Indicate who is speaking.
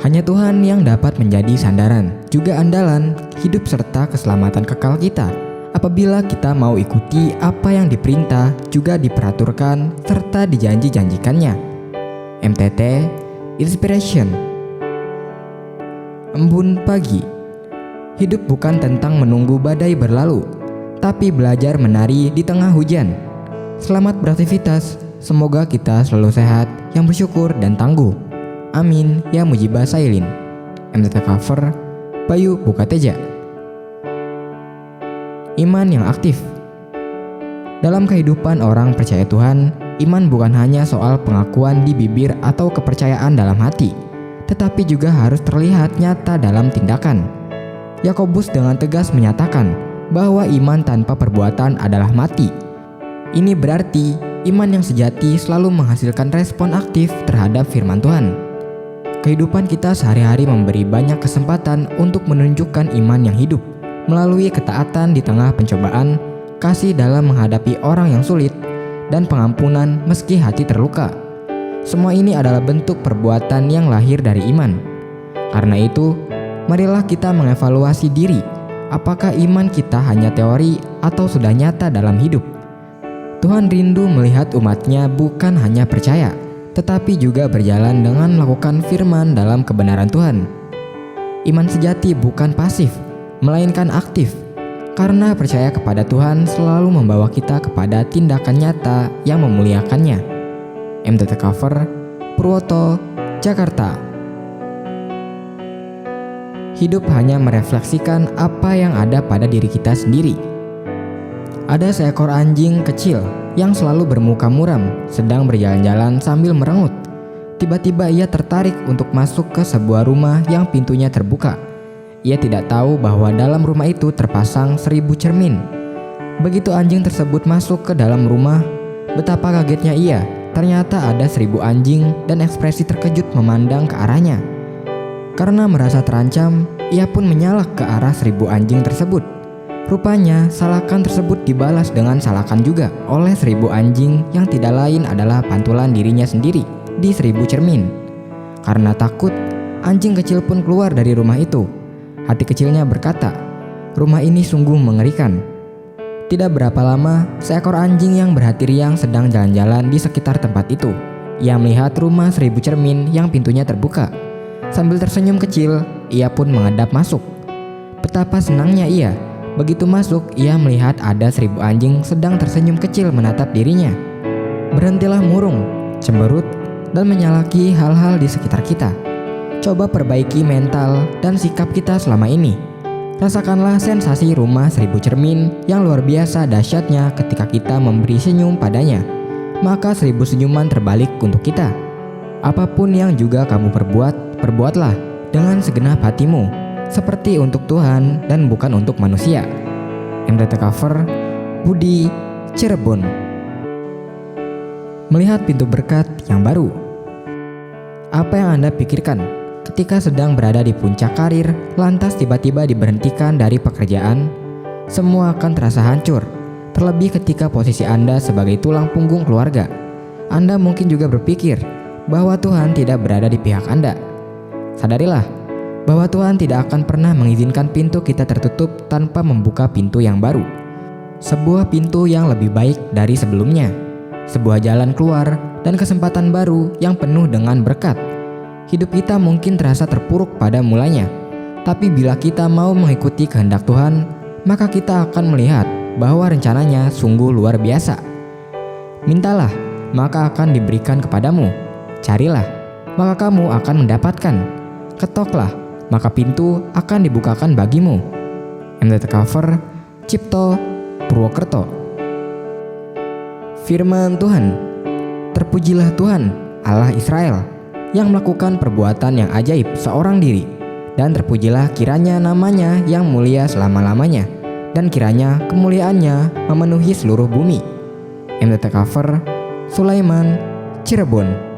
Speaker 1: Hanya Tuhan yang dapat menjadi sandaran, juga andalan, hidup serta keselamatan kekal kita. Apabila kita mau ikuti apa yang diperintah, juga diperaturkan, serta dijanji-janjikannya. MTT Inspiration. Embun pagi. Hidup bukan tentang menunggu badai berlalu, tapi belajar menari di tengah hujan. Selamat beraktivitas, semoga kita selalu sehat, yang bersyukur dan tangguh. Amin, ya Mujibah Sailin. MTT Cover, Bayu Bukateja. Iman yang aktif. Dalam kehidupan orang percaya Tuhan, iman bukan hanya soal pengakuan di bibir atau kepercayaan dalam hati, tetapi juga harus terlihat nyata dalam tindakan. Yakobus dengan tegas menyatakan bahwa iman tanpa perbuatan adalah mati. Ini berarti iman yang sejati selalu menghasilkan respon aktif terhadap firman Tuhan. Kehidupan kita sehari-hari memberi banyak kesempatan untuk menunjukkan iman yang hidup melalui ketaatan di tengah pencobaan, kasih dalam menghadapi orang yang sulit, dan pengampunan meski hati terluka. Semua ini adalah bentuk perbuatan yang lahir dari iman. Karena itu, marilah kita mengevaluasi diri, apakah iman kita hanya teori atau sudah nyata dalam hidup. Tuhan rindu melihat umatnya bukan hanya percaya, tetapi juga berjalan dengan melakukan firman dalam kebenaran Tuhan. Iman sejati bukan pasif, melainkan aktif, karena percaya kepada Tuhan selalu membawa kita kepada tindakan nyata yang memuliakannya. MTT Cover, Purwoto, Jakarta. Hidup hanya merefleksikan apa yang ada pada diri kita sendiri. Ada seekor anjing kecil yang selalu bermuka muram, sedang berjalan-jalan sambil merengut. Tiba-tiba ia tertarik untuk masuk ke sebuah rumah yang pintunya terbuka. Ia tidak tahu bahwa dalam rumah itu terpasang 1000 cermin. Begitu anjing tersebut masuk ke dalam rumah, betapa kagetnya ia. Ternyata ada 1000 anjing dan ekspresi terkejut memandang ke arahnya. Karena merasa terancam, ia pun menyalak ke arah 1000 anjing tersebut. Rupanya salakan tersebut dibalas dengan salakan juga oleh 1000 anjing yang tidak lain adalah pantulan dirinya sendiri di 1000 cermin. Karena takut, anjing kecil pun keluar dari rumah itu. Hati kecilnya berkata, rumah ini sungguh mengerikan. Tidak berapa lama, seekor anjing yang berhati riang sedang jalan-jalan di sekitar tempat itu. Ia melihat rumah 1000 cermin yang pintunya terbuka. Sambil tersenyum kecil, ia pun menghadap masuk. Betapa senangnya ia. Begitu masuk, ia melihat ada 1000 anjing sedang tersenyum kecil menatap dirinya. Berhentilah murung, cemberut, dan menyalaki hal-hal di sekitar kita. Coba perbaiki mental dan sikap kita selama ini. Rasakanlah sensasi rumah 1000 cermin yang luar biasa dahsyatnya ketika kita memberi senyum padanya. Maka 1000 senyuman terbalik untuk kita. Apapun yang juga kamu perbuat, perbuatlah dengan segenap hatimu, seperti untuk Tuhan dan bukan untuk manusia. MTT Cover, Budi, Cirebon. Melihat pintu berkat yang baru. Apa yang Anda pikirkan ketika sedang berada di puncak karir, lantas tiba-tiba diberhentikan dari pekerjaan? Semua akan terasa hancur, terlebih ketika posisi Anda sebagai tulang punggung keluarga. Anda mungkin juga berpikir bahwa Tuhan tidak berada di pihak Anda. Sadarilah bahwa Tuhan tidak akan pernah mengizinkan pintu kita tertutup tanpa membuka pintu yang baru. Sebuah pintu yang lebih baik dari sebelumnya. Sebuah jalan keluar dan kesempatan baru yang penuh dengan berkat. Hidup kita mungkin terasa terpuruk pada mulanya, tapi bila kita mau mengikuti kehendak Tuhan, maka kita akan melihat bahwa rencananya sungguh luar biasa. Mintalah, maka akan diberikan kepadamu. Carilah, maka kamu akan mendapatkan. Ketoklah, maka pintu akan dibukakan bagimu. MTT Cover, Cipto, Purwokerto. Firman Tuhan. Terpujilah Tuhan, Allah Israel, yang melakukan perbuatan yang ajaib seorang diri, dan terpujilah kiranya namanya yang mulia selama-lamanya, dan kiranya kemuliaannya memenuhi seluruh bumi. MTT Cover, Sulaiman, Cirebon.